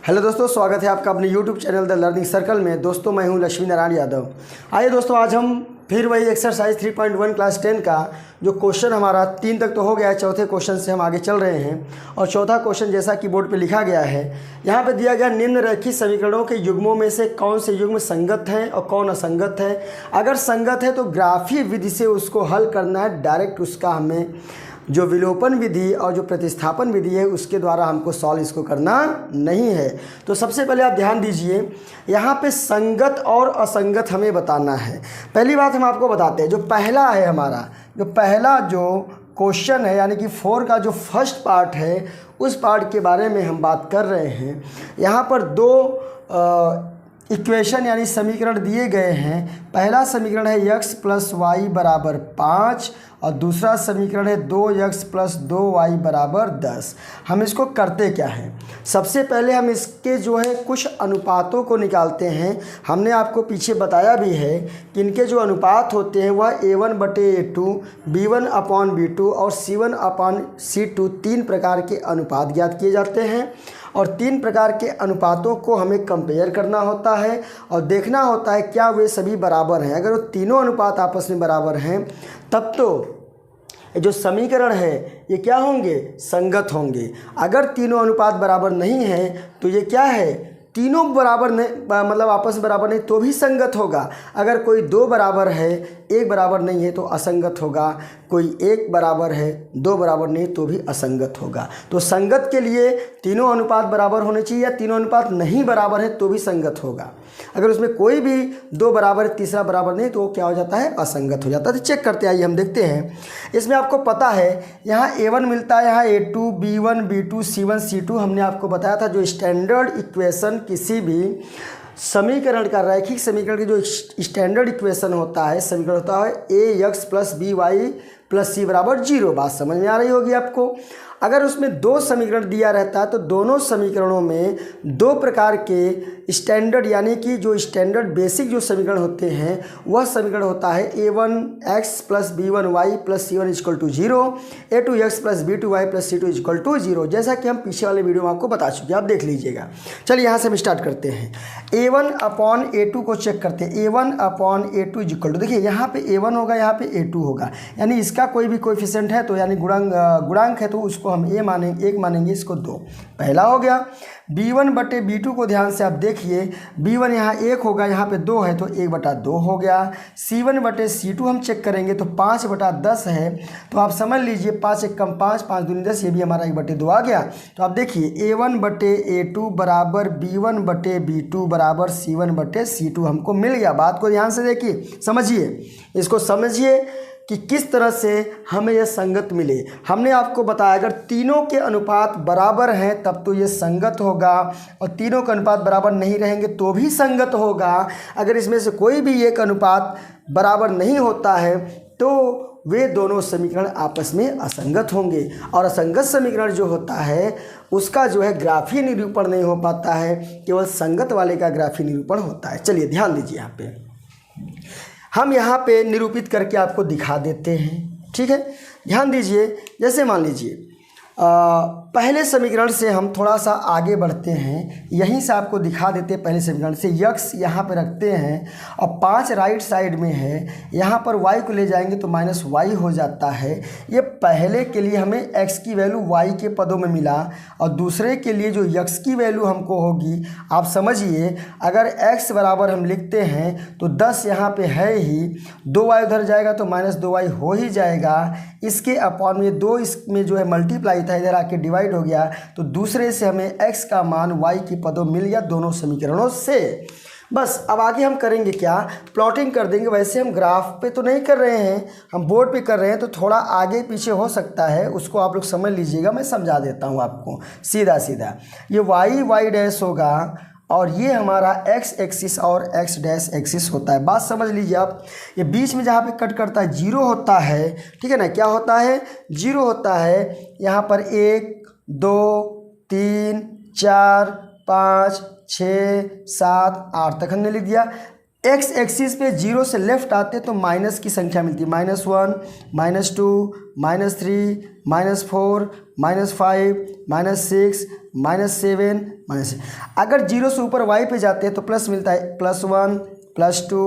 Hello दोस्तों, स्वागत है आपका अपने YouTube channel the learning circle में। दोस्तों मैं हूं लक्ष्मी नारायण यादव। आइए दोस्तों, आज हम फिर वही एक्सरसाइज 3.1 क्लास 10 का जो क्वेश्चन हमारा 3 तक तो हो गया है, चौथे क्वेश्चन से हम आगे चल रहे हैं। और चौथा क्वेश्चन जैसा कि बोर्ड पे लिखा गया है, यहाँ पे दिया गया निम्न रेखीय समीकरणों के युग्मों में से कौन से युग्म संगत है और कौन असंगत है। अगर संगत है तो ग्राफीय विधि से उसको हल करना है। डायरेक्ट उसका हमें जो विलोपन विधि और जो प्रतिस्थापन विधि है उसके द्वारा हमको सॉल्व इसको करना नहीं है। तो सबसे पहले आप ध्यान दीजिए, यहाँ पे संगत और असंगत हमें बताना है। पहली बात हम आपको बताते हैं, जो पहला है हमारा, जो पहला जो क्वेश्चन है यानी कि 4 का जो फर्स्ट पार्ट है उस पार्ट के बारे में हम बात कर रहे हैं। यहाँ पर दो इक्वेशन यानी समीकरण दिए गए हैं। पहला समीकरण है x + y = 5 और दूसरा समीकरण है 2x + 2y = 10। हम इसको करते क्या हैं, सबसे पहले हम इसके जो है कुछ अनुपातों को निकालते हैं। हमने आपको पीछे बताया भी है कि इनके जो अनुपात होते हैं वह a1/a2, b1/b2 और c1/c2 तीन प्रकार के अनुपात ज्ञात किए जाते हैं। और तीन प्रकार के अनुपातों को हमें कंपेयर करना होता है और देखना होता है क्या वे सभी बराबर हैं। अगर वो तीनों अनुपात आपस में बराबर हैं तब तो जो समीकरण है ये क्या होंगे, संगत होंगे। अगर तीनों अनुपात बराबर नहीं हैं तो ये क्या है, तीनों बराबर नहीं, मतलब आपस में बराबर नहीं तो भी संगत होगा। अगर कोई 2 बराबर है 1 बराबर नहीं है तो असंगत होगा। कोई 1 बराबर है 2 बराबर नहीं तो भी असंगत होगा। तो संगत के लिए तीनों अनुपात बराबर होने चाहिए या तीनों अनुपात नहीं बराबर है तो भी संगत होगा। अगर उसमें कोई भी 2 बराबर है तीसरा बराबर नहीं तो क्या हो जाता है, असंगत हो जाता है। तो चेक करते आइए, हम देखते हैं। इसमें आपको पता है यहाँ a1 मिलता है, यहाँ a2, b1, b2, c1, c2 हमने आपको बताया था। जो स्टैंडर्ड इक्वेशन किसी भी समीकरण का, रैखिक समीकरण की जो स्टैंडर्ड इक्वेशन होता है, समीकरण होता है ax + by + c = 0। बात समझ में आ रही होगी आपको। अगर उसमें 2 समीकरण दिया रहता है तो दोनों समीकरणों में 2 प्रकार के स्टैंडर्ड यानी कि जो स्टैंडर्ड बेसिक जो समीकरण होते हैं वह समीकरण होता है a1x + b1y + c1 = 0, a2x + b2y + c2 = 0। जैसा कि हम पीछे वाले वीडियो में आपको बता चुके हैं, आप देख लीजिएगा। चलिए यहाँ से हम स्टार्ट करते हैं। a1/a2 को चेक करते हैं। a1/a2 = देखिए यहाँ पे a1 होगा, यहाँ पे a2 होगा, यानी इसका कोई भी कोएफिशिएंट है तो यानी गुणांक है तो उसको हम a मानेंगे, 1 मानेंगे, इसको 2। पहला हो गया। b1/b2 को ध्यान से आप देखिए, b1 यहाँ 1 होगा, यहाँ पे 2 है तो 1/2 हो गया। c1/c2 हम चेक करेंगे तो 5/10 है, तो आप समझ लीजिए 5 × 1 = 5, 5 × 2 = 10, ये भी हमारा 1/2 आ गया। तो आप देखिए a1/a2 = b1/b2 = c1/c2 हमको मिल गया। बात को ध्यान से देखिए, समझिए, इसको समझिए कि किस तरह से हमें यह संगत मिले। हमने आपको बताया अगर तीनों के अनुपात बराबर हैं तब तो ये संगत होगा और तीनों के अनुपात बराबर नहीं रहेंगे तो भी संगत होगा। अगर इसमें से कोई भी एक अनुपात बराबर नहीं होता है तो वे दोनों समीकरण आपस में असंगत होंगे। और असंगत समीकरण जो होता है उसका जो है ग्राफीय निरूपण नहीं हो पाता है, केवल संगत वाले का ग्राफीय निरूपण होता है। चलिए ध्यान दीजिए, यहाँ पे हम यहाँ पे निरूपित करके आपको दिखा देते हैं, ठीक है। ध्यान दीजिए, जैसे मान लीजिए पहले समीकरण से हम थोड़ा सा आगे बढ़ते हैं, यहीं से आपको दिखा देते हैं। पहले समीकरण से x यहाँ पे रखते हैं और 5 राइट साइड में है, यहाँ पर y को ले जाएंगे तो -y हो जाता है। ये पहले के लिए हमें x की वैल्यू y के पदों में मिला और दूसरे के लिए जो x की वैल्यू हमको होगी, आप समझिए अगर x बराबर हम लिखते हैं तो 10 यहाँ पे है ही, 2y उधर जाएगा तो -2y हो ही जाएगा। इसके अपॉन में 2 इसमें जो है मल्टीप्लाई था, इधर आके डिवाइड हो गया, तो दूसरे से हमें x का मान y की पदों मिल गया दोनों समीकरणों से। बस अब आगे हम करेंगे क्या, प्लॉटिंग कर देंगे। वैसे हम ग्राफ पे तो नहीं कर रहे हैं, हम बोर्ड पे कर रहे हैं, तो थोड़ा आगे पीछे हो सकता है, उसको आप लोग समझ लीजिएगा। मैं समझा देता हूँ आपको सीधा सीधा। ये y होगा और ये हमारा x एक्सिस और x डैश एक्सिस होता है। बात समझ लीजिए आप, ये बीच में जहाँ पे कट करता है 0 होता है, ठीक है ना। क्या होता है, 0 होता है। यहाँ पर 1 2 3 4 5 6 7 8 तक हमने लिख दिया। x एक्सिस पे 0 से लेफ्ट आते तो माइनस की संख्या मिलती है, -1 -2 -3 -4 -5 -6 -7 -6। अगर 0 से ऊपर y पे जाते हैं तो प्लस मिलता है +1 +2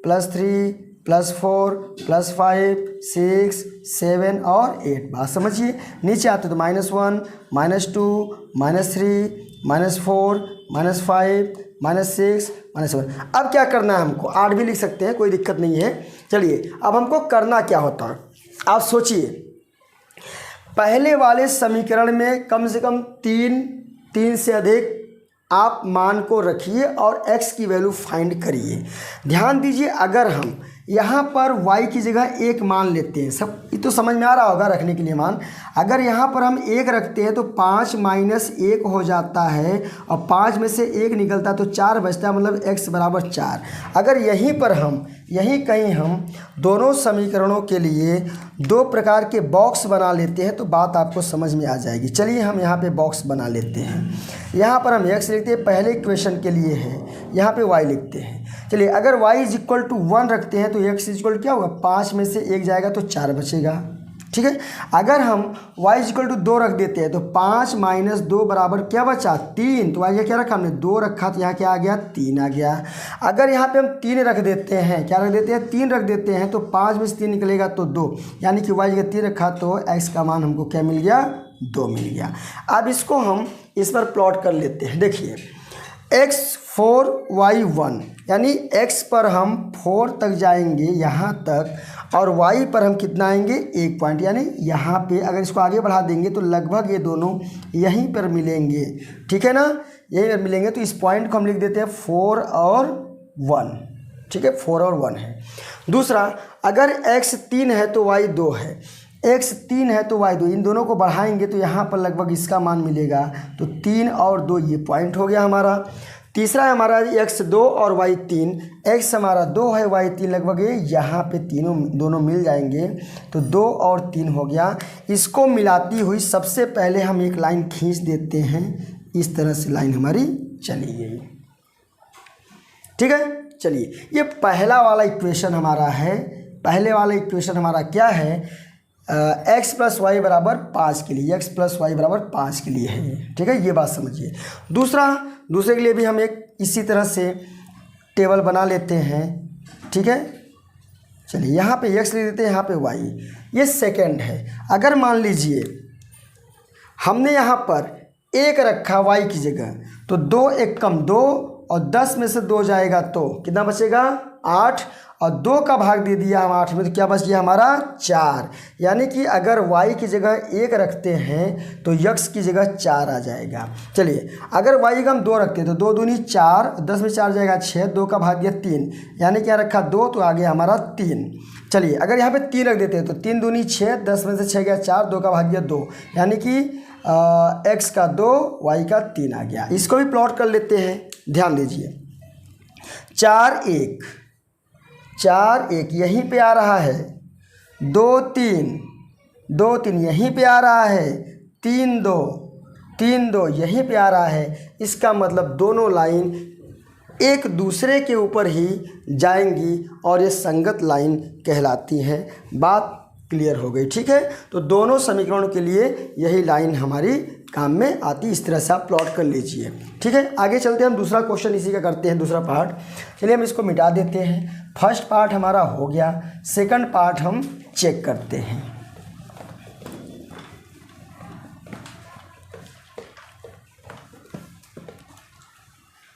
+3 +4 +5 6 7 और 8। बात समझिए। नीचे आते तो -1 -2 -3 -4 -5 -6 -7। अब क्या करना है हमको, 8 भी लिख सकते हैं, कोई दिक्कत नहीं है। चलिए अब हमको करना क्या होता है, आप सोचिए। पहले वाले समीकरण में कम से कम तीन से अधिक आप मान को रखिए और x की वैल्यू फाइंड करिए। ध्यान दीजिए, अगर हम यहाँ पर y की जगह 1 मान लेते हैं, सब ये तो समझ में आ रहा होगा रखने के लिए मान। अगर यहाँ पर हम 1 रखते हैं तो 5 - 1 हो जाता है और 5 में से 1 निकलता है तो 4 बचता है, मतलब x = 4। अगर यहीं पर हम कहीं हम दोनों समीकरणों के लिए 2 प्रकार के बॉक्स बना लेते हैं तो बात आपको समझ में आ जाएगी। चलिए हम यहाँ पे बॉक्स बना लेते हैं। यहाँ पर हम x लिखते हैं, पहले इक्वेशन के लिए है, यहाँ पे y लिखते हैं। चलिए अगर y = 1 रखते हैं तो x = क्या होगा, 5 में से 1 जाएगा तो 4 बचेगा। ठीक है। अगर हम y = 2 रख देते हैं तो 5 - 2 बराबर क्या बचा, 3। तो y क्या रखा हमने, 2 रखा, तो यहाँ क्या आ गया, 3 आ गया। अगर यहाँ पे हम 3 रख देते हैं, क्या रख देते हैं, 3 रख देते हैं तो 5 में से 3 निकलेगा तो 2, यानी कि y जगह 3 रखा तो x का मान हमको क्या मिल गया, 2 मिल गया। अब इसको हम इस पर प्लॉट कर लेते हैं। देखिए x 4 y 1, यानी x पर हम 4 तक जाएंगे यहाँ तक, और y पर हम कितना आएंगे, 1 पॉइंट, यानी यहाँ पे अगर इसको आगे बढ़ा देंगे तो लगभग ये दोनों यहीं पर मिलेंगे। ठीक है ना, यहीं पर मिलेंगे। तो इस पॉइंट को हम लिख देते हैं 4 और 1। ठीक है, 4 और 1 है। दूसरा, अगर x 3 है तो y 2 है, x 3 है तो y 2, इन दोनों को बढ़ाएंगे तो यहाँ पर लगभग इसका मान मिलेगा, तो 3 और 2 ये पॉइंट हो गया हमारा। तीसरा है हमारा x 2 और y 3, x हमारा 2 है, y 3, लगभग ये यहाँ पे दोनों मिल जाएंगे तो 2 और 3 हो गया। इसको मिलाती हुई सबसे पहले हम एक लाइन खींच देते हैं, इस तरह से लाइन हमारी चली गई। ठीक है, चलिए ये पहला वाला इक्वेशन हमारा है। पहले वाला इक्वेशन हमारा क्या है, x + y = 5 के लिए, x + y = 5 के लिए है। ठीक है, ये बात समझिए। दूसरे के लिए भी हम एक इसी तरह से टेबल बना लेते हैं। ठीक है, चलिए यहाँ पे x लिख देते हैं, यहाँ पे y, ये सेकंड है। अगर मान लीजिए हमने यहाँ पर 1 रखा y की जगह, तो 2 1 कम 2, और 10 में से 2 जाएगा तो कितना बचेगा, 8, और 2 का भाग दे दिया हम 8 में, तो क्या बच गया हमारा, 4। यानी कि अगर y की जगह 1 रखते हैं तो x की जगह 4 आ जाएगा। चलिए अगर y का हम 2 रखते हैं तो 2 दूनी 4, 10 में 4 जाएगा 6, 2 का भाग दिया 3, यानी क्या रखा 2, तो आ गया हमारा 3। चलिए अगर यहाँ पे 3 रख देते हैं तो 3 दूनी 6, 10 में से 6 गया 4, 2 का भाग दिया 2, यानी कि x का 2 y का 3 आ गया। इसको भी प्लॉट कर लेते हैं। ध्यान दीजिए, 4 1 यहीं पे आ रहा है, 2 3 यहीं पे आ रहा है, 3 2 यहीं पे आ रहा है। इसका मतलब दोनों लाइन एक दूसरे के ऊपर ही जाएंगी और ये संगत लाइन कहलाती है। बात क्लियर हो गई। ठीक है, तो दोनों समीकरणों के लिए यही लाइन हमारी काम में आती। इस तरह से आप प्लॉट कर लीजिए। ठीक है, आगे चलते हैं, हम दूसरा क्वेश्चन इसी का करते हैं, दूसरा पार्ट। चलिए हम इसको मिटा देते हैं। फर्स्ट पार्ट हमारा हो गया, सेकंड पार्ट हम चेक करते हैं।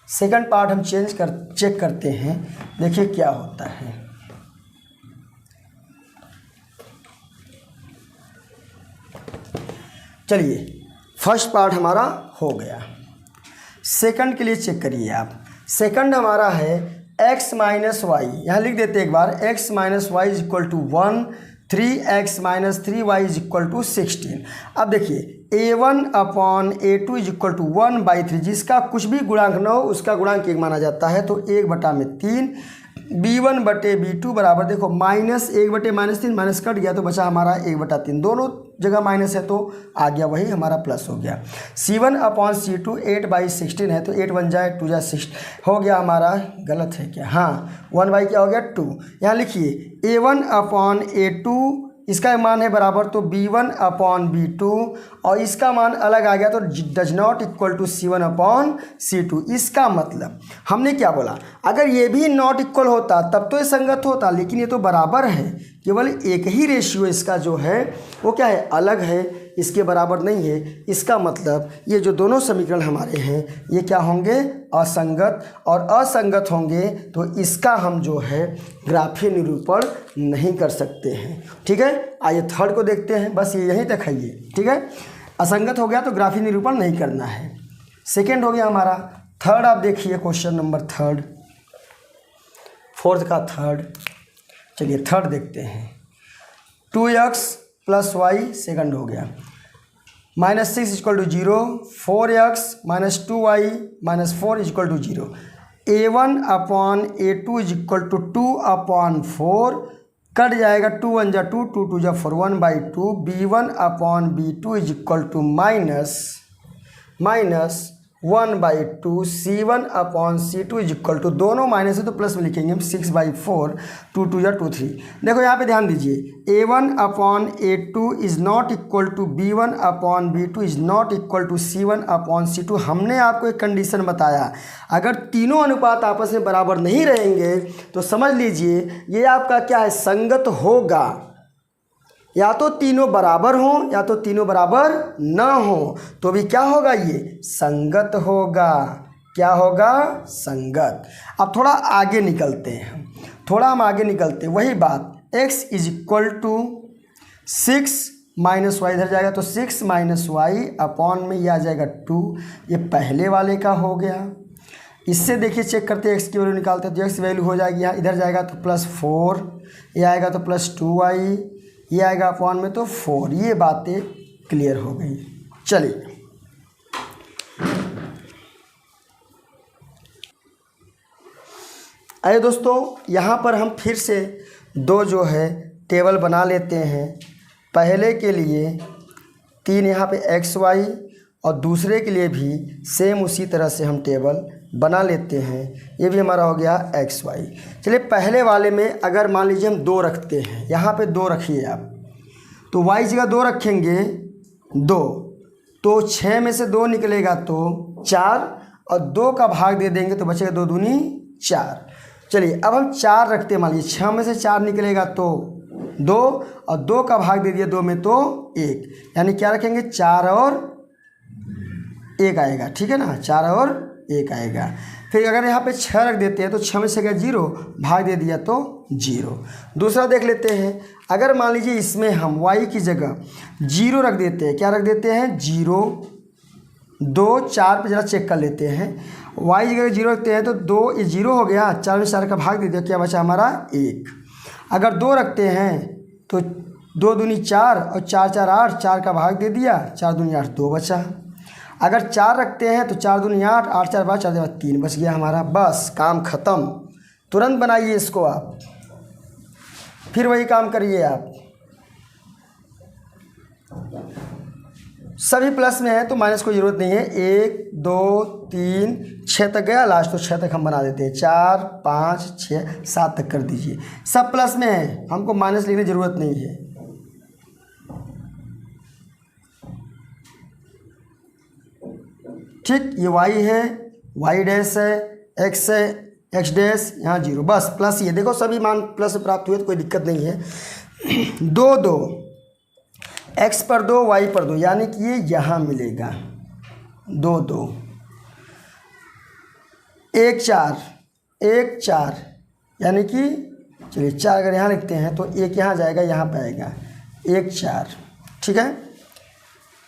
सेकंड पार्ट हम चेक करते हैं, देखिए क्या होता है। चलिए फर्स्ट पार्ट हमारा हो गया, सेकंड के लिए चेक करिए आप। सेकंड हमारा है x - y, यहाँ लिख देते हैं एक बार, x - y = 1, 3x - 3y = 16। अब देखिए a1/a2 = 1/3, जिसका कुछ भी गुणांक न हो उसका गुणांक 1 माना जाता है, तो 1/3। b1/b2 बराबर, देखो -1/-3 माइनस कट गया तो बचा हमारा 1/3, दोनों जगह माइनस है तो आ गया वही हमारा प्लस हो गया। c1/c2 8/16 है तो 8 बन जाए 2 जा 6 हो गया हमारा, गलत है क्या, हाँ 1/, क्या हो गया 2। यहाँ लिखिए a1/a2 इसका मान है बराबर, तो B1/B2 और इसका मान अलग आ गया तो does not equal to C1/C2। इसका मतलब हमने क्या बोला, अगर ये भी नॉट इक्वल होता तब तो ये संगत होता, लेकिन ये तो बराबर है, केवल एक ही रेशियो इसका जो है वो क्या है, अलग है, इसके बराबर नहीं है। इसका मतलब ये जो दोनों समीकरण हमारे हैं ये क्या होंगे, असंगत, और असंगत होंगे तो इसका हम जो है ग्राफीय निरूपण नहीं कर सकते हैं। ठीक है, आइए थर्ड को देखते हैं, बस ये यहीं तक है ये। ठीक है, असंगत हो गया तो ग्राफीय निरूपण नहीं करना है। सेकेंड हो गया हमारा। थर्ड आप देखिए, क्वेश्चन नंबर थर्ड, फोर्थ का थर्ड। चलिए थर्ड देखते हैं। 2x + y सेकंड हो गया, -6 = 0, 4x - 2y - 4 = 0, A1/A2 = 2/4, कट जाएगा, 2 1 जा 2, 2 2 जा 4, 1/2, B1/B2 = -1/2, C1/C2 दोनों माइनस है तो प्लस में लिखेंगे हम, 6/4, 2 2 या 2 3। देखो यहाँ पे ध्यान दीजिए, A1/A2 is not equal to B1/B2 is not equal to C1/C2। हमने आपको एक कंडीशन बताया, अगर तीनों अनुपात आपस में बराबर नहीं रहेंगे तो समझ लीजिए ये आपका क्या है, संगत होगा। या तो तीनों बराबर हों या तो तीनों बराबर न हो, तो भी क्या होगा, ये संगत होगा। क्या होगा, संगत। अब थोड़ा आगे निकलते हैं, थोड़ा हम आगे निकलते हैं, वही बात, x = 6 - y इधर जाएगा तो 6 - y अपॉन में ये आ जाएगा 2, ये पहले वाले का हो गया। इससे देखिए चेक करते हैं, x की वैल्यू निकालते हैं तो x वैल्यू हो जाएगी यहाँ, इधर जाएगा तो +4, ये आएगा तो +2y, ये आएगा अपॉन में तो 4। ये बातें क्लियर हो गई। चलिए अरे दोस्तों, यहाँ पर हम फिर से दो जो है टेबल बना लेते हैं। पहले के लिए 3 यहाँ पे XY और दूसरे के लिए भी सेम उसी तरह से हम टेबल बना लेते हैं। ये भी हमारा हो गया XY। चलिए पहले वाले में अगर मान लीजिए हम 2 रखते हैं, यहाँ पे 2 रखिए आप, तो y जगह 2 रखेंगे 2, तो 6 में से 2 निकलेगा तो 4, और 2 का भाग दे देंगे तो बचेगा 2 दूनी 4। चलिए अब हम 4 रखते हैं, मान लीजिए 6 में से 4 निकलेगा तो 2, और 2 का भाग दे दिया 2 में तो 1, यानी क्या रखेंगे, 4 और 1 आएगा। ठीक है ना, 4 और 1 आएगा। फिर अगर यहाँ पे 6 रख देते हैं तो 6 में से गया 0, भाग दे दिया तो 0। दूसरा देख लेते हैं, अगर मान लीजिए इसमें हम y की जगह 0 रख देते हैं, क्या रख देते हैं, 0 2 4 पे ज़रा चेक कर लेते हैं। y की जगह 0 रखते हैं तो 2 ये 0 हो गया, 4 में 4 का भाग दे दिया, क्या बचा हमारा 1। अगर 2 रखते हैं तो 2 दूनी 4 और 4 4 8, 4 का भाग दे दिया, 4 दूनी 8, 2 बचा। अगर 4 रखते हैं तो 4 दूनी 8, 8 4 12, 4 3 बच गया हमारा। बस काम ख़त्म। तुरंत बनाइए इसको आप, फिर वही काम करिए आप। सभी प्लस में है तो माइनस को ज़रूरत नहीं है। 1 2 3 6 तक गया, लास्ट तो 6 तक हम बना देते हैं। 4 5 6 7 तक कर दीजिए। सब प्लस में है, हमको माइनस लिखने की ज़रूरत नहीं है। ठीक, ये y है, y डैश है, x है, x डैश, यहाँ 0, बस प्लस। ये देखो सभी मान प्लस प्राप्त हुए तो कोई दिक्कत नहीं है। 2 2 x पर 2 y पर 2, यानी कि ये यहाँ मिलेगा 2 2। 1 4 1 4, यानी कि चलिए 4 अगर यहाँ लिखते हैं तो 1 यहाँ जाएगा, यहाँ पे आएगा 1 4। ठीक है,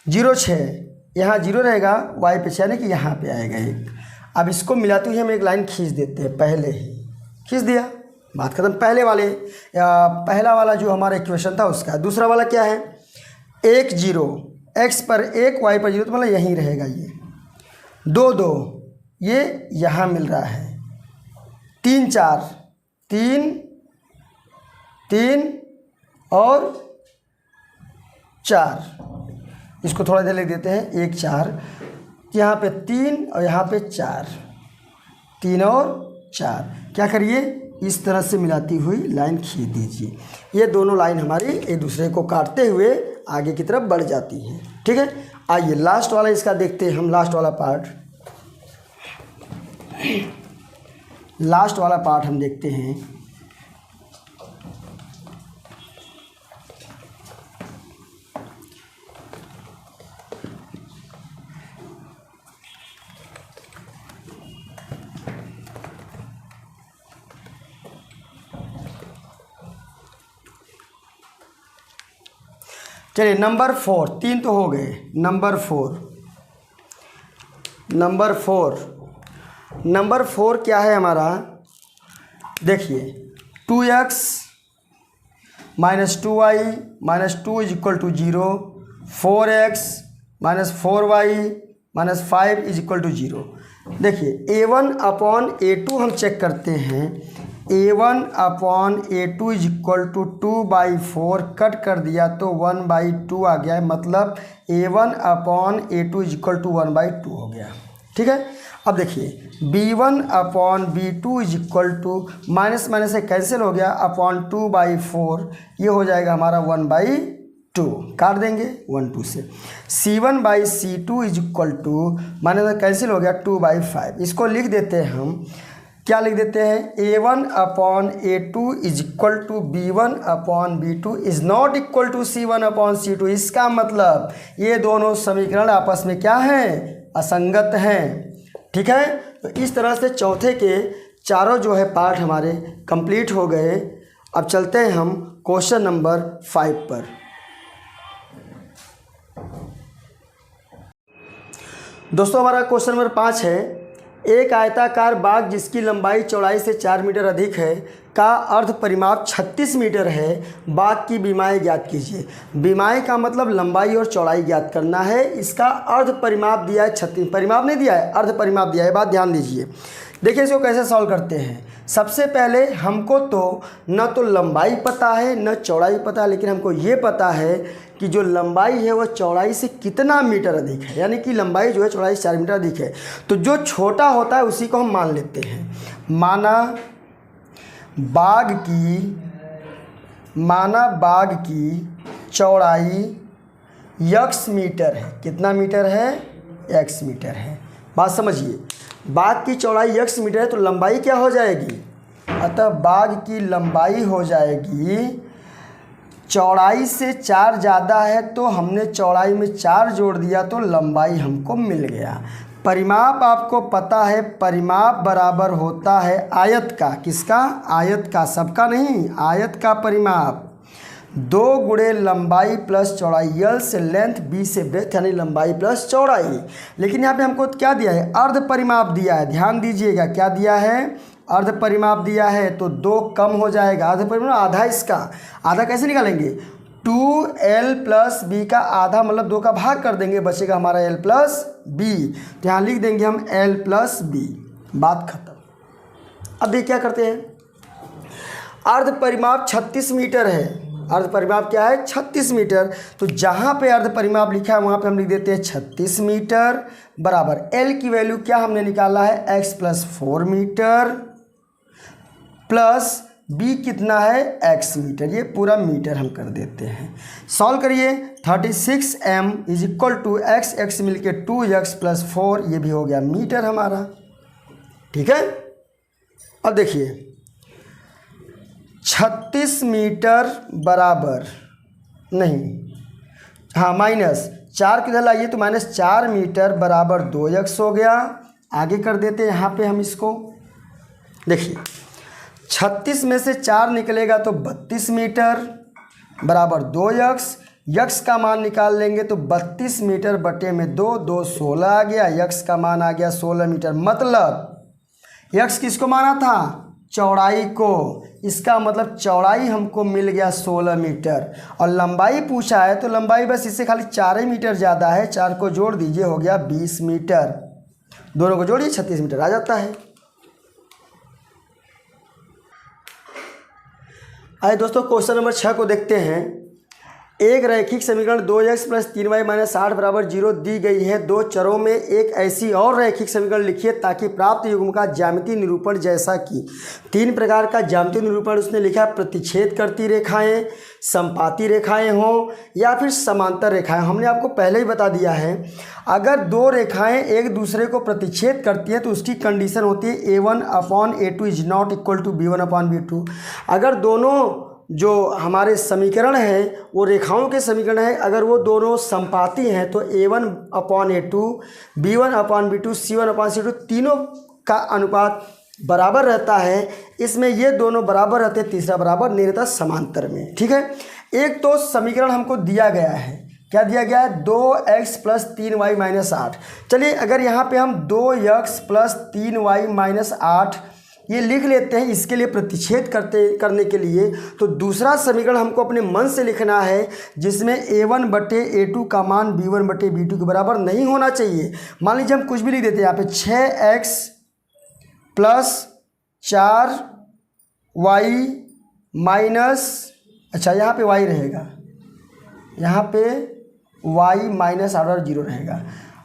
0 6, यहाँ 0 रहेगा, y पे यानी कि यहाँ पे आएगा 1। अब इसको मिलाते हुए हम एक लाइन खींच देते हैं, पहले ही खींच दिया, बात खत्म। पहले वाले पहला वाला जो हमारा इक्वेशन था उसका। दूसरा वाला क्या है, 1 0 x पर 1 y पर 0, तो मतलब यहीं रहेगा ये। 2 2 ये यहाँ मिल रहा है। 3 4 3 3 और 4, इसको थोड़ा देर लिख देते हैं। 1 4, यहाँ पे 3 और यहाँ पे 4, 3 और 4, क्या करिए इस तरह से मिलाती हुई लाइन खींच दीजिए। ये दोनों लाइन हमारी एक दूसरे को काटते हुए आगे की तरफ बढ़ जाती हैं। ठीक है, आइए लास्ट वाला इसका देखते हैं हम। लास्ट वाला पार्ट हम देखते हैं। चलिए नंबर 4, 3 तो हो गए। नंबर 4 क्या है हमारा? देखिए 2x - 2y - 2 = 0, 4x - 4y - 5 = 0। देखिए A1/A2 हम चेक करते हैं। A1/A2 = 2/4 कट कर दिया तो 1/2 आ गया है, मतलब A1/A2 = 1/2 हो गया। ठीक है, अब देखिए B1/B2 = माइनस माइनस से कैंसिल हो गया अपॉन 2/4, ये हो जाएगा हमारा 1/2, काट देंगे 1/2 से। C1/C2 = माइनस कैंसिल हो गया 2/5, इसको लिख देते हैं हम। क्या लिख देते हैं? A1/A2 = B1/B2 is not equal to C1/C2। इसका मतलब ये दोनों समीकरण आपस में क्या हैं? असंगत हैं। ठीक है, तो इस तरह से चौथे के चारों जो है पार्ट हमारे कंप्लीट हो गए। अब चलते हैं हम क्वेश्चन नंबर 5 पर। दोस्तों हमारा क्वेश्चन नंबर 5 है, एक आयताकार बाग जिसकी लंबाई चौड़ाई से 4 मीटर अधिक है का अर्ध परिमाप 36 मीटर है, बाग की बीमाएँ ज्ञात कीजिए। बीमाएँ का मतलब लंबाई और चौड़ाई ज्ञात करना है। इसका अर्ध परिमाप दिया है 36, परिमाप नहीं दिया है, अर्ध परिमाप दिया है। बात ध्यान दीजिए। देखिए इसको कैसे सॉल्व करते हैं। सबसे पहले हमको तो न तो लंबाई पता है न चौड़ाई पता है, लेकिन हमको ये पता है कि जो लंबाई है वह चौड़ाई से कितना मीटर अधिक है, यानी कि लंबाई जो है चौड़ाई से 4 मीटर अधिक है। तो जो छोटा होता है उसी को हम मान लेते हैं। माना बाग की चौड़ाई x मीटर है। कितना मीटर है? x मीटर है। बात समझिए, बाग की चौड़ाई x मीटर है तो लंबाई क्या हो जाएगी? अतः बाग की लंबाई हो जाएगी, चौड़ाई से 4 ज़्यादा है तो हमने चौड़ाई में 4 जोड़ दिया तो लंबाई हमको मिल गया। परिमाप आपको पता है, परिमाप बराबर होता है आयत का। किसका? आयत का, सबका नहीं, आयत का परिमाप 2 गुणे लंबाई प्लस चौड़ाई। L से लेंथ, B से ब्रेथ, यानी लंबाई प्लस चौड़ाई। लेकिन यहाँ पे हमको क्या दिया है? अर्ध परिमाप दिया है। ध्यान दीजिएगा क्या दिया है? अर्ध परिमाप दिया है तो 2 कम हो जाएगा। अर्ध परिमाप आधा, इसका आधा कैसे निकालेंगे? 2L + B का आधा मतलब 2 का भाग कर देंगे, बचेगा हमारा L + B। तो यहाँ लिख देंगे हम L + B। बात खत्म। अब ये क्या करते हैं? अर्ध परिमाप 36 मीटर है। अर्ध परिमाप क्या है? 36 मीटर। तो जहाँ पे अर्ध परिमाप लिखा है वहाँ पे हम लिख देते हैं 36 मीटर बराबर L की वैल्यू क्या हमने निकाला है? x + 4 मीटर प्लस B कितना है? x metre. ये पूरा मीटर हम कर देते हैं। सॉल्व करिए। 36m = x मिलके 2x + 4, ये भी हो गया मीटर हमारा। ठीक है, अब देखिए 36 मीटर बराबर नहीं, हाँ माइनस 4 किधर लाइए तो -4 मीटर बराबर 2x हो गया। आगे कर देते हैं यहाँ पे हम इसको। देखिए 36 में से 4 निकलेगा तो 32 मीटर बराबर 2x। x का मान निकाल लेंगे तो 32 मीटर बटे में 2, 2 16 आ गया। x का मान आ गया 16 मीटर। मतलब x किसको माना था? चौड़ाई को। इसका मतलब चौड़ाई हमको मिल गया 16 मीटर और लंबाई पूछा है तो लंबाई बस इससे खाली 4 ही मीटर ज़्यादा है। 4 को जोड़ दीजिए, हो गया 20 मीटर। दोनों को जोड़िए 36 मीटर आ जाता है। आइए दोस्तों क्वेश्चन नंबर 6 को देखते हैं। एक रैखिक समीकरण 2x प्लस 3y माइनस 8 बराबर 0 दी गई है। दो चरों में एक ऐसी और रैखिक समीकरण लिखिए ताकि प्राप्त युग्म का ज्यामितीय निरूपण जैसा कि 3 प्रकार का ज्यामितीय निरूपण उसने लिखा, प्रतिच्छेद करती रेखाएं, समपाती रेखाएं हों या फिर समांतर रेखाएं। हमने आपको पहले ही बता दिया है, अगर दो रेखाएं एक दूसरे को प्रतिच्छेद करती हैं तो उसकी कंडीशन होती है a1/a2 is not equal to b1/b2। अगर दोनों जो हमारे समीकरण हैं वो रेखाओं के समीकरण हैं, अगर वो दोनों समपाती हैं तो a1/a2, b1/b2, c1/c2 तीनों का अनुपात बराबर रहता है। इसमें ये दोनों बराबर रहते हैं, तीसरा बराबर नहीं रहता समांतर में। ठीक है, एक तो समीकरण हमको दिया गया है, क्या दिया गया है, 2x प्लस 3y माइनस 8। चलिए अगर यहाँ पे हम 2x प्लस 3y माइनस 8 ये लिख लेते हैं, इसके लिए प्रतिच्छेद करने के लिए, तो दूसरा समीकरण हमको अपने मन से लिखना है जिसमें a1/a2 का मान b1/b2 के बराबर नहीं होना चाहिए। मान लीजिए हम कुछ भी लिख देते हैं यहाँ पे 6x प्लस 4y माइनस, अच्छा यहाँ पे y रहेगा, यहाँ पे y माइनस 8 और 0 रहेगा,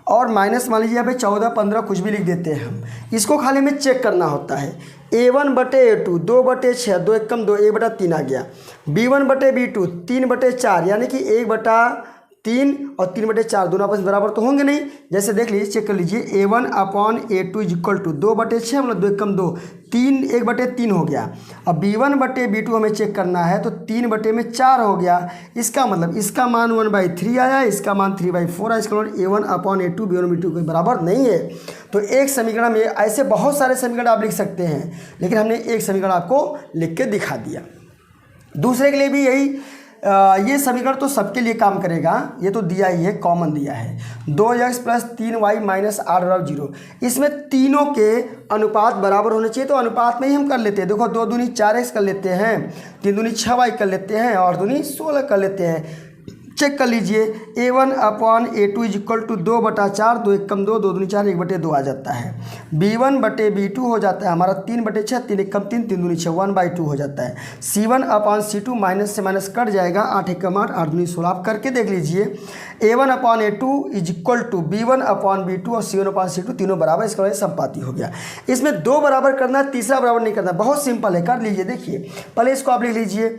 और माइनस मान लीजिए यहाँ पे 14, 15 कुछ भी लिख देते हैं हम। इसको खाली हमें चेक करना होता है। a1/a2 2/6, 2 एकम 2, 1/3 आ गया। b1/b2 3/4 यानी कि 1/3 और 3/4 दोनों आपस में बराबर तो होंगे नहीं। जैसे देख लीजिए, चेक कर लीजिए, a1/a2 इज इक्वल टू 2/6 मतलब 2 एकम 2, 3 1/3 हो गया। अब b1/b2 हमें चेक करना है तो 3/4 हो गया। इसका मतलब इसका मान 1/3 आया, इसका मान 3/4 आया। इसका मतलब a1/a2 b1/b2 के बराबर नहीं है। तो एक समीकरण में ऐसे बहुत सारे समीकरण आप लिख सकते हैं, लेकिन हमने एक समीकरण आपको लिख के दिखा दिया। दूसरे के लिए भी यही ये समीकरण तो सबके लिए काम करेगा, ये तो दिया ही है, कॉमन दिया है 2x प्लस 3y माइनस 8 बराबर 0। इसमें तीनों के अनुपात बराबर होने चाहिए, तो अनुपात में ही हम कर लेते हैं। देखो 2 दूनी 4x कर लेते हैं, 3 दूनी 6y कर लेते हैं और दूनी 16 कर लेते हैं। चेक कर लीजिए, a1/a2 इज इक्वल टू 2/4, 2 एकम 2, 2 दूनी 4, 1/2 आ जाता है। b1/b2 हो जाता है हमारा 3/6, 3 एकम 3, 3 दूनी 6, 1/2 हो जाता है। c1/c2 माइनस से माइनस कट जाएगा, 8 एकम 8, 8 दूनी 16। आप करके देख लीजिए, a1/a2 is equal to b1/b2 और c1/c2 तीनों बराबर, इसका मतलब समपाती हो गया। इसमें 2 बराबर करना है, तीसरा बराबर नहीं करना, बहुत सिंपल है, कर लीजिए। देखिए पहले इसको आप लिख लीजिए,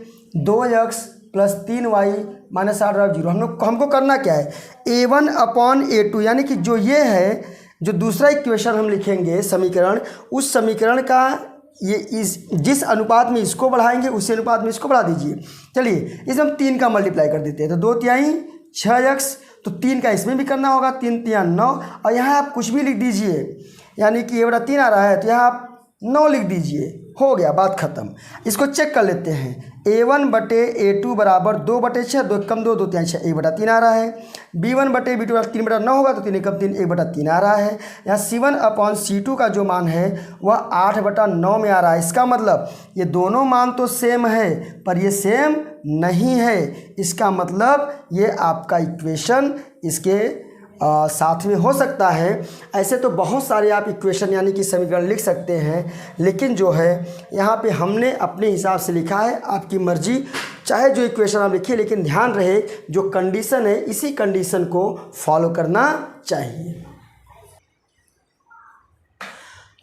2x प्लस 3y माइनस 8 बराबर 0। हमको करना क्या है, a1/a2 यानी कि जो ये है, जो दूसरा इक्वेशन हम लिखेंगे समीकरण, उस समीकरण का ये जिस अनुपात में इसको बढ़ाएंगे उसी अनुपात में इसको बढ़ा दीजिए। चलिए इसमें हम 3 का मल्टीप्लाई कर देते हैं, तो 2 तिहाई 6x, तो 3 का इसमें भी करना होगा, 3 तिहाई 9, और यहाँ आप कुछ भी लिख दीजिए, यानी कि a/3 आ रहा है तो यहाँ आप 9 लिख दीजिए, हो गया, बात खत्म। इसको चेक कर लेते हैं, a1/a2 बराबर 2/6, 2 एकम 2, 2 तिहाई 6, 1/3 आ रहा है। b1/b2 3/9 होगा तो 3 एकम 3, 1/3 आ रहा है। यहाँ c1/c2 का जो मान है वह 8/9 में आ रहा है। इसका मतलब ये दोनों मान तो सेम है, पर ये सेम नहीं है। इसका मतलब ये आपका इक्वेशन इसके साथ में हो सकता है। ऐसे तो बहुत सारे आप इक्वेशन यानी कि समीकरण लिख सकते हैं, लेकिन जो है यहाँ पे हमने अपने हिसाब से लिखा है, आपकी मर्जी, चाहे जो इक्वेशन आप लिखिए, लेकिन ध्यान रहे जो कंडीशन है इसी कंडीशन को फॉलो करना चाहिए।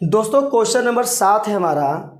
दोस्तों क्वेश्चन नंबर 7 है हमारा,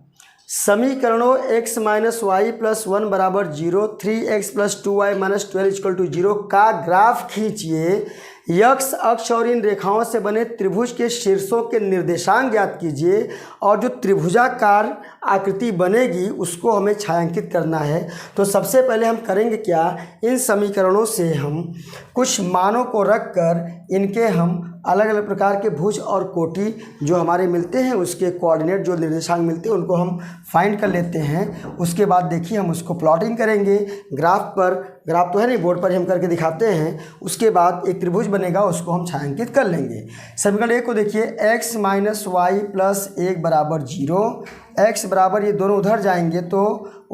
समीकरणों x माइनस वाई प्लस 1 बराबर 0, 3x plus 2y minus 12 equal to 0 का ग्राफ खींचिए। यक्ष अक्ष और इन रेखाओं से बने त्रिभुज के शीर्षों के निर्देशांक ज्ञात कीजिए, और जो त्रिभुजाकार आकृति बनेगी उसको हमें छायांकित करना है। तो सबसे पहले हम करेंगे क्या, इन समीकरणों से हम कुछ मानों को रखकर इनके हम अलग अलग प्रकार के भुज और कोटि जो हमारे मिलते हैं उसके कोऑर्डिनेट जो निर्देशांक मिलते हैं उनको हम फाइंड कर लेते हैं। उसके बाद देखिए हम उसको प्लॉटिंग करेंगे ग्राफ पर, ग्राफ तो है नहीं, बोर्ड पर ही हम करके दिखाते हैं। उसके बाद एक त्रिभुज बनेगा, उसको हम छायांकित कर लेंगे। समीकरण 1 को देखिए, x माइनस वाई प्लस 1 बराबर 0, x बराबर ये दोनों उधर जाएंगे तो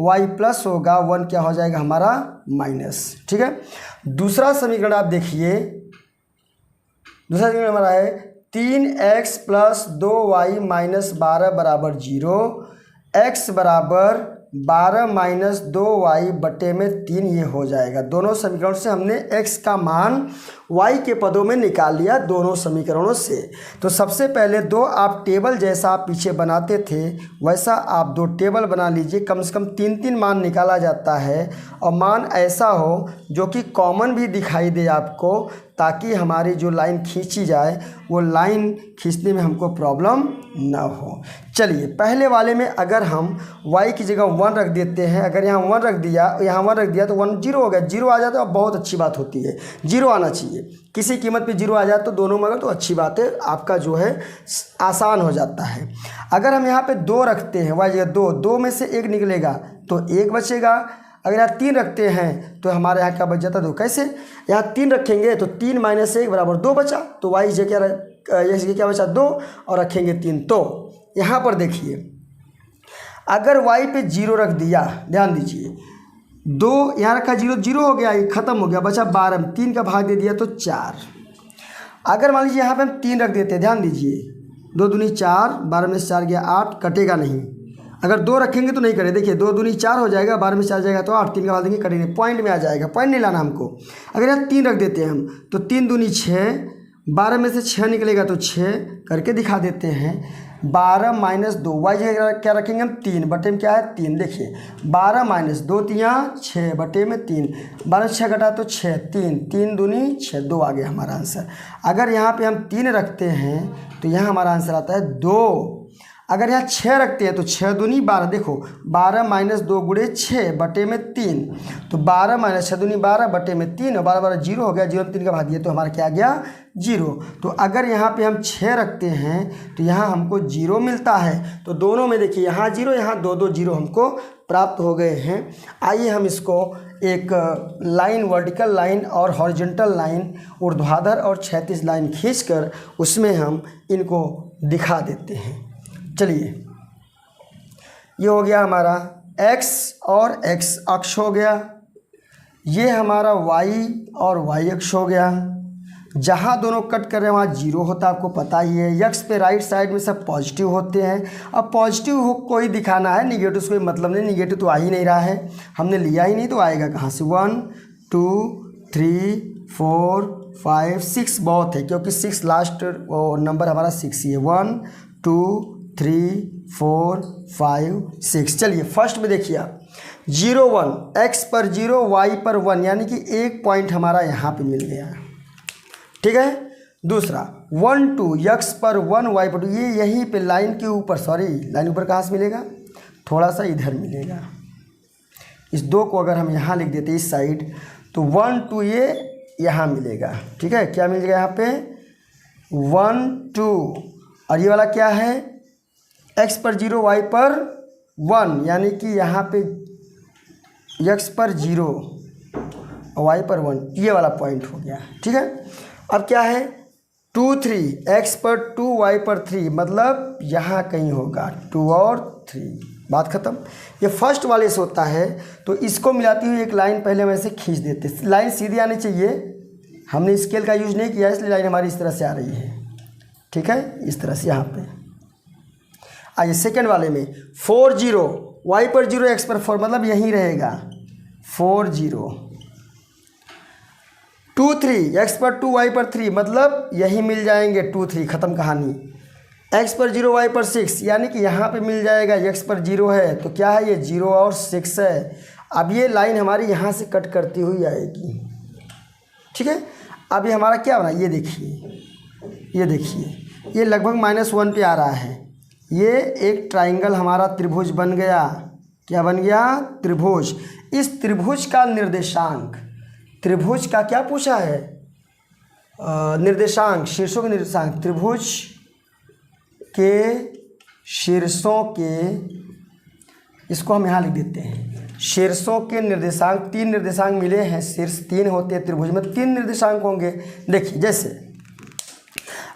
y प्लस होगा, 1 क्या हो जाएगा हमारा माइनस। ठीक है, दूसरा समीकरण आप देखिए, दूसरा समीकरण हमारा है 3x प्लस 2y माइनस 12 बराबर 0, x बराबर 12 माइनस 2y बटे में 3 ये हो जाएगा। दोनों समीकरणों से हमने x का मान y के पदों में निकाल लिया दोनों समीकरणों से। तो सबसे पहले दो आप टेबल जैसा आप पीछे बनाते थे वैसा आप दो टेबल बना लीजिए। कम से कम 3-3 मान निकाला जाता है और मान ऐसा हो जो कि कॉमन भी दिखाई दे आपको, ताकि हमारी जो लाइन खींची जाए वो लाइन खींचने में हमको प्रॉब्लम ना हो। चलिए पहले वाले में अगर हम y की जगह 1 रख देते हैं, अगर यहाँ 1 रख दिया, यहाँ 1 रख दिया तो 1 0 हो गया। 0 आ जाता है बहुत अच्छी बात होती है, 0 आना चाहिए। किसी कीमत पे 0 आ जाए तो दोनों में अगर तो अच्छी बात है, आपका जो है आसान हो जाता है। अगर हम यहाँ पे 2 रखते हैं, y जगह 2 में से 1 निकलेगा तो 1 बचेगा। अगर यहाँ 3 रखते हैं तो हमारे यहाँ क्या बच जाता है 2। कैसे? यहाँ 3 रखेंगे तो 3 माइनस 1 बराबर 2 बचा, तो y जगह क्या बचा 2 और रखेंगे 3। तो यहाँ पर देखिए अगर y पे 0 रख दिया, ध्यान दीजिए 2 यहाँ रखा 0, 0 हो गया, ये ख़त्म हो गया, बचा 12 में 3 का भाग दे दिया तो 4। अगर मान लीजिए यहाँ पे हम 3 रख देते हैं, ध्यान दीजिए 2 दूनी 4, 12 में से 4 गया 8, कटेगा नहीं। अगर 2 रखेंगे तो नहीं करे, देखिए 2 दूनी 4 हो जाएगा, 12 में 4 जाएगा तो 8, 3 का भाग देंगे कटेंगे, पॉइंट में आ जाएगा, पॉइंट नहीं लाना हमको। अगर यहाँ 3 रख देते हैं हम तो 3 दूनी 6, 12 में से 6 निकलेगा तो 6 करके दिखा देते हैं। 12 माइनस 2 y जगह क्या रखेंगे हम 3 बटे में क्या है 3। देखिए 12 माइनस 2 तियाँ 6 बटे में 3, 12 से 6 घटा तो 6, 3 दूनी 6, 2 आ गया हमारा आंसर। अगर यहाँ पे हम 3 रखते हैं तो यहाँ हमारा आंसर आता है 2। अगर यहाँ 6 रखते हैं तो 6 दूनी 12, देखो 12 माइनस 2 गुणे 6 बटे में 3, तो 12 माइनस 6 दूनी 12 बटे में 3 और 12 0 हो गया, 0 में 3 का भाग दिया तो हमारा क्या आ गया 0। तो अगर यहाँ पे हम 6 रखते हैं तो यहाँ हमको 0 मिलता है। तो दोनों में देखिए यहाँ 0, यहाँ 2 0 हमको प्राप्त हो गए हैं। आइए हम इसको एक लाइन, वर्टिकल लाइन और हॉरिजॉन्टल लाइन, ऊर्ध्वाधर और क्षैतिज लाइन खींचकर उसमें हम इनको दिखा देते हैं। चलिए ये हो गया हमारा x और x अक्ष हो गया, ये हमारा y और y अक्ष हो गया। जहाँ दोनों कट कर रहे हैं वहाँ 0 होता है, आपको पता ही है। x पे राइट साइड में सब पॉजिटिव होते हैं। अब पॉजिटिव को ही दिखाना है, निगेटिव से कोई मतलब नहीं, निगेटिव तो आ ही नहीं रहा है, हमने लिया ही नहीं तो आएगा कहाँ से। 1 2 3 4 5 6 बहुत है, क्योंकि 6 लास्ट नंबर हमारा 6 ही है। 1 2 3 4 5 6। चलिए फर्स्ट में देखिए आप 0 1, x पर 0 y पर 1, यानी कि 1 पॉइंट हमारा यहाँ पे मिल गया, ठीक है। दूसरा 1 2, x पर 1 y पर 2, ये यहीं पे लाइन के ऊपर, सॉरी लाइन ऊपर कहाँ से मिलेगा, थोड़ा सा इधर मिलेगा। इस 2 को अगर हम यहाँ लिख देते इस साइड तो 1 2 ये यहाँ मिलेगा, ठीक है। क्या मिल गया यहाँ पे 1 2, और ये वाला क्या है x पर 0 y पर 1, यानी कि यहाँ पे x पर 0 और y पर 1, ये वाला पॉइंट हो गया, ठीक है। अब क्या है 2 3, x पर 2 y पर 3, मतलब यहाँ कहीं होगा 2 और 3, बात ख़त्म। ये फर्स्ट वाले से होता है, तो इसको मिलाती हुई एक लाइन पहले वैसे खींच देते। लाइन सीधी आनी चाहिए, हमने स्केल का यूज़ नहीं किया इसलिए लाइन हमारी इस तरह से आ रही है, ठीक है, इस तरह से यहाँ पे। आइए सेकेंड वाले में 4 0, y पर 0 x पर 4, मतलब यहीं रहेगा 4 0। 2 3, x पर 2 y पर 3, मतलब यहीं मिल जाएंगे 2 3, ख़त्म कहानी। x पर 0 y पर 6, यानी कि यहाँ पे मिल जाएगा, x पर 0 है तो क्या है ये 0 और 6 है। अब ये लाइन हमारी यहाँ से कट करती हुई आएगी, ठीक है। अब ये हमारा क्या बना, ये देखिए, ये देखिए, ये लगभग -1 पे आ रहा है। ये एक ट्राइंगल हमारा त्रिभुज बन गया। क्या बन गया, त्रिभुज। इस त्रिभुज का निर्देशांक, त्रिभुज का क्या पूछा है, निर्देशांक, शीर्षों के निर्देशांक, त्रिभुज के शीर्षों के, इसको हम यहाँ लिख देते हैं, शीर्षों के निर्देशांक। 3 निर्देशांक मिले हैं, शीर्ष 3 होते हैं त्रिभुज में, 3 निर्देशांक होंगे। देखिए जैसे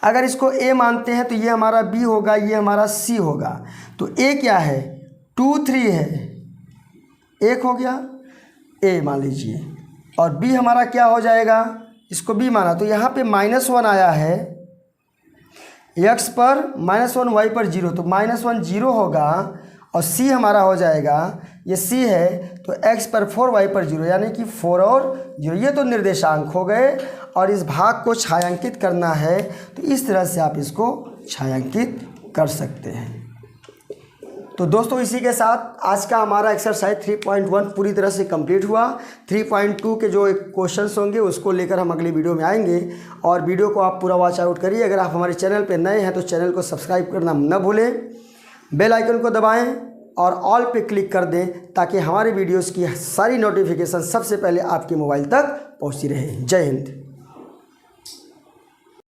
अगर इसको a मानते हैं तो ये हमारा b होगा, ये हमारा c होगा। तो a क्या है 2 3 है, 1 हो गया a मान लीजिए, और b हमारा क्या हो जाएगा, इसको b माना तो यहाँ पे -1 आया है, x पर -1 y पर 0, तो -1 0 होगा, और c हमारा हो जाएगा ये सी है तो x पर 4 y पर 0 यानी कि 4 और 0, ये तो निर्देशांक हो गए। और इस भाग को छायांकित करना है तो इस तरह से आप इसको छायांकित कर सकते हैं। तो दोस्तों इसी के साथ आज का हमारा एक्सरसाइज 3.1 पूरी तरह से कंप्लीट हुआ। 3.2 के जो क्वेश्चंस होंगे उसको लेकर हम अगली वीडियो में आएंगे। और वीडियो को आप पूरा वॉच आउट करिए। अगर आप हमारे चैनल पर नए हैं तो चैनल को सब्सक्राइब करना न भूलें, बेल आइकन को दबाएं और ऑल पे क्लिक कर दें ताकि हमारे वीडियोस की सारी नोटिफिकेशन सबसे पहले आपके मोबाइल तक पहुंचती रहे। जय हिंद।